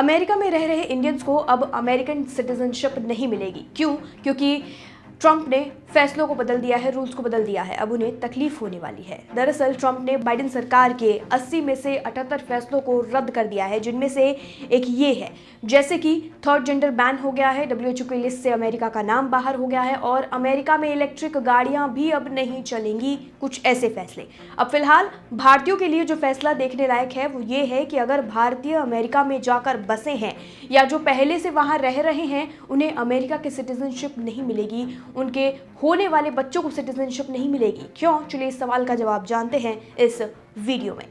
America में रह रहे इंडियंस को अब अमेरिकन सिटीजनशिप नहीं मिलेगी। क्यों? क्योंकि ट्रंप ने फैसलों को बदल दिया है, रूल्स को बदल दिया है। अब उन्हें तकलीफ होने वाली है। दरअसल ट्रंप ने बाइडेन सरकार के 80 में से 78 फैसलों को रद्द कर दिया है, जिनमें से एक ये है, जैसे कि थर्ड जेंडर बैन हो गया है, WHO की लिस्ट से अमेरिका का नाम बाहर हो गया है और अमेरिका में इलेक्ट्रिक गाड़ियां भी अब नहीं चलेंगी। कुछ ऐसे फैसले। अब फिलहाल भारतीयों के लिए जो फैसला देखने लायक है वो ये है कि अगर भारतीय अमेरिका में जाकर बसे हैं या जो पहले से वहां रह रहे हैं, उन्हें अमेरिका की सिटीजनशिप नहीं मिलेगी, उनके होने वाले बच्चों को सिटीजनशिप नहीं मिलेगी। क्यों? चलिए इस सवाल का जवाब जानते हैं इस वीडियो में।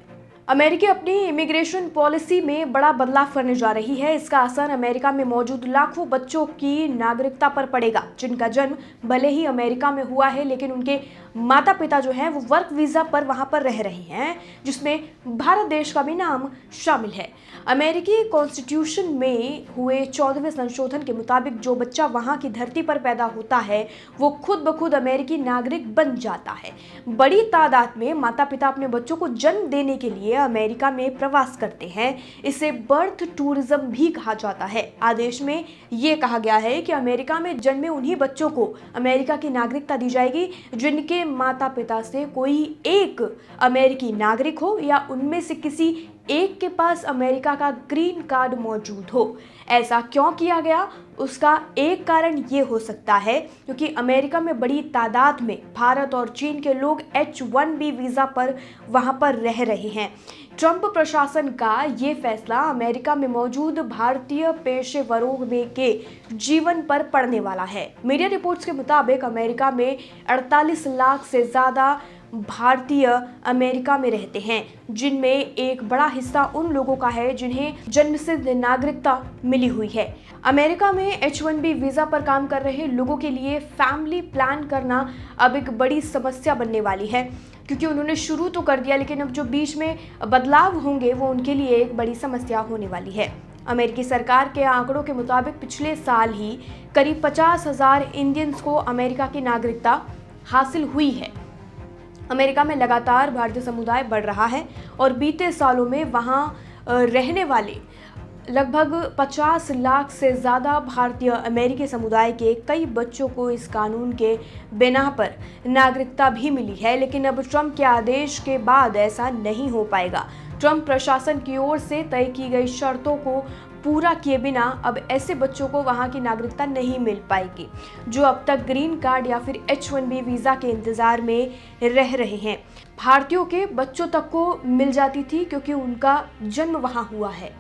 अमेरिका अपनी इमिग्रेशन पॉलिसी में बड़ा बदलाव करने जा रही है। इसका असर अमेरिका में मौजूद लाखों बच्चों की नागरिकता पर पड़ेगा, जिनका जन्म भले ही अमेरिका में हुआ है, लेकिन उनके माता पिता जो हैं वो वर्क वीजा पर वहां पर रह रहे हैं, जिसमें भारत देश का भी नाम शामिल है। अमेरिकी कॉन्स्टिट्यूशन में हुए 14वें संशोधन के मुताबिक जो बच्चा वहां की धरती पर पैदा होता है वो खुद ब खुद अमेरिकी नागरिक बन जाता है। बड़ी तादाद में माता पिता अपने बच्चों को जन्म देने के लिए अमेरिका में प्रवास करते हैं। इसे बर्थ टूरिज्म भी कहा जाता है। आदेश में ये कहा गया है कि अमेरिका में जन्मे उन्हीं बच्चों को अमेरिका की नागरिकता दी जाएगी जिनके माता पिता से कोई एक अमेरिकी नागरिक हो या उनमें से किसी एक के पास अमेरिका का ग्रीन कार्ड मौजूद हो। ऐसा क्यों किया गया? उसका एक कारण ये हो सकता है क्योंकि अमेरिका में बड़ी तादाद में भारत और चीन के लोग H-1B वीज़ा पर वहां पर रह रहे हैं। ट्रंप प्रशासन का ये फैसला अमेरिका में मौजूद भारतीय पेशेवरों के जीवन पर पड़ने वाला है। मीडिया रिपोर्ट्स के मुताबिक अमेरिका में 48 लाख से ज़्यादा भारतीय अमेरिका में रहते हैं, जिनमें एक बड़ा हिस्सा उन लोगों का है जिन्हें जन्मसिद्ध नागरिकता मिली हुई है। अमेरिका में H-1B वीज़ा पर काम कर रहे लोगों के लिए फैमिली प्लान करना अब एक बड़ी समस्या बनने वाली है, क्योंकि उन्होंने शुरू तो कर दिया, लेकिन अब जो बीच में बदलाव होंगे वो उनके लिए एक बड़ी समस्या होने वाली है। अमेरिकी सरकार के आंकड़ों के मुताबिक पिछले साल ही करीब 50,000 इंडियंस को अमेरिका की नागरिकता हासिल हुई है। अमेरिका में लगातार भारतीय समुदाय बढ़ रहा है और बीते सालों में वहां रहने वाले लगभग 50 लाख से ज़्यादा भारतीय अमेरिकी समुदाय के कई बच्चों को इस कानून के बिना पर नागरिकता भी मिली है। लेकिन अब ट्रंप के आदेश के बाद ऐसा नहीं हो पाएगा। ट्रंप प्रशासन की ओर से तय की गई शर्तों को पूरा किए बिना अब ऐसे बच्चों को वहां की नागरिकता नहीं मिल पाएगी जो अब तक ग्रीन कार्ड या फिर H-1B वीज़ा के इंतज़ार में रह रहे हैं। भारतीयों के बच्चों तक को मिल जाती थी क्योंकि उनका जन्म वहां हुआ है।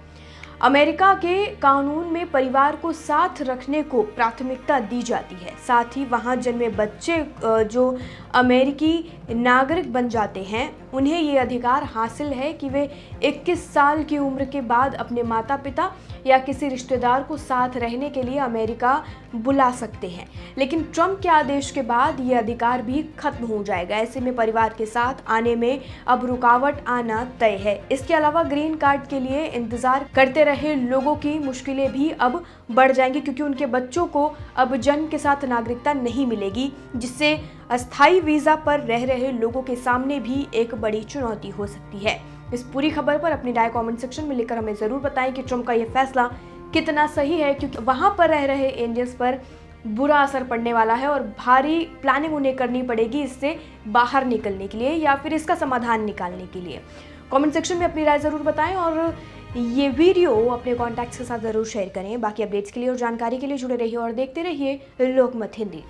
अमेरिका के कानून में परिवार को साथ रखने को प्राथमिकता दी जाती है। साथ ही वहां जन्मे बच्चे जो अमेरिकी नागरिक बन जाते हैं उन्हें ये अधिकार हासिल है कि वे 21 साल की उम्र के बाद अपने माता पिता या किसी रिश्तेदार को साथ रहने के लिए अमेरिका बुला सकते हैं। लेकिन ट्रंप के आदेश के बाद ये अधिकार भी खत्म हो जाएगा। ऐसे में परिवार के साथ आने में अब रुकावट आना तय है। इसके अलावा ग्रीन कार्ड के लिए इंतजार करते रहे लोगों की मुश्किलें भी अब बढ़ जाएंगी, क्योंकि उनके बच्चों को अब जन्म के साथ नागरिकता नहीं मिलेगी, जिससे अस्थायी वीज़ा पर रह रहे लोगों के सामने भी एक बड़ी चुनौती हो सकती है। इस पूरी खबर पर अपनी राय कमेंट सेक्शन में लिखकर हमें ज़रूर बताएं कि ट्रंप का यह फैसला कितना सही है, क्योंकि वहां पर रह रहे इंडियंस पर बुरा असर पड़ने वाला है और भारी प्लानिंग उन्हें करनी पड़ेगी इससे बाहर निकलने के लिए या फिर इसका समाधान निकालने के लिए। कमेंट सेक्शन में अपनी राय ज़रूर बताएं और ये वीडियो अपने कॉन्टैक्ट्स के साथ ज़रूर शेयर करें। बाकी अपडेट्स के लिए और जानकारी के लिए जुड़े रहिए और देखते रहिए लोकमत हिंदी।